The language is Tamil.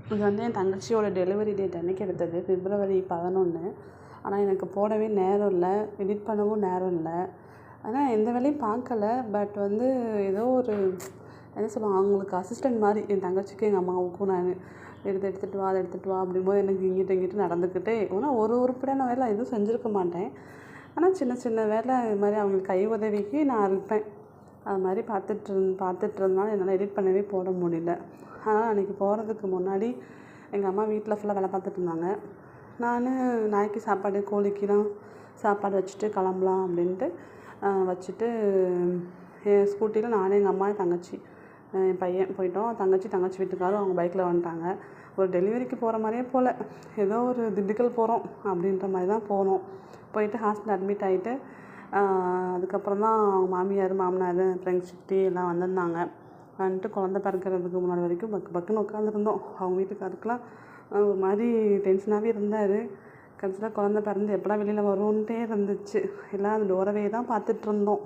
இது வந்து என் தங்கச்சியோட டெலிவரி டேட் அன்றைக்கி எடுத்தது, February 11. ஆனால் எனக்கு போடவே நேரம் இல்லை, எடிட் பண்ணவும் நேரம் இல்லை. ஆனால் எந்த வேலையும் பார்க்கல. பட் வந்து ஏதோ ஒரு என்ன சொல்லுவாங்க, அவங்களுக்கு அசிஸ்டன்ட் மாதிரி என் தங்கச்சிக்கும் எங்கள் அம்மாவுக்கும் நான் எடுத்துகிட்டு வா, அதை எடுத்துகிட்டு வா அப்படிங்கும்போது எனக்கு இங்கிட்டு நடந்துக்கிட்டே ஆனால் ஒரு உருப்படியான வேலை எதுவும் செஞ்சுருக்க மாட்டேன். ஆனால் சின்ன சின்ன வேலை இது மாதிரி அவங்களுக்கு கை உதவிக்கு நான் இருப்பேன். அது மாதிரி பார்த்துட்டு இருந்தனால என்னால் எடிட் பண்ணவே போட முடியல. ஆனால் அன்றைக்கி போகிறதுக்கு முன்னாடி எங்கள் அம்மா வீட்டில் ஃபுல்லாக வேலை பார்த்துட்டு இருந்தாங்க. நான் நாய்க்கு சாப்பாடு, கோழிக்கெலாம் சாப்பாடு வச்சுட்டு கிளம்பலாம் அப்படின்ட்டு வச்சுட்டு என் ஸ்கூட்டியில் நானும் எங்கள் அம்மா, என் தங்கச்சி, என் பையன் போயிட்டோம். தங்கச்சி வீட்டுக்காரும் அவங்க பைக்கில் வந்துட்டாங்க. ஒரு டெலிவரிக்கு போகிற மாதிரியே போகல, ஏதோ ஒரு திண்டுக்கல் போகிறோம் அப்படின்ற மாதிரி தான் போனோம். போயிட்டு ஹாஸ்பிட்டல் அட்மிட் ஆகிட்டு அதுக்கப்புறம் தான் அவங்க மாமியார், மாமனார், ஃப்ரெண்ட்ஸ், சித்தி எல்லாம் வந்திருந்தாங்க. வந்துட்டு குழந்த பிறக்கிறதுக்கு முன்னாடி வரைக்கும் பக்குன்னு உட்காந்துருந்தோம். அவங்க வீட்டுக்காருக்கெலாம் ஒரு மாதிரி டென்ஷனாகவே இருந்தார். கடைசியில் குழந்த பிறந்து எப்படா வெளியில் வரும்ன்ட்டே இருந்துச்சு. எல்லாம் அந்த டோரவே தான் பார்த்துட்ருந்தோம்.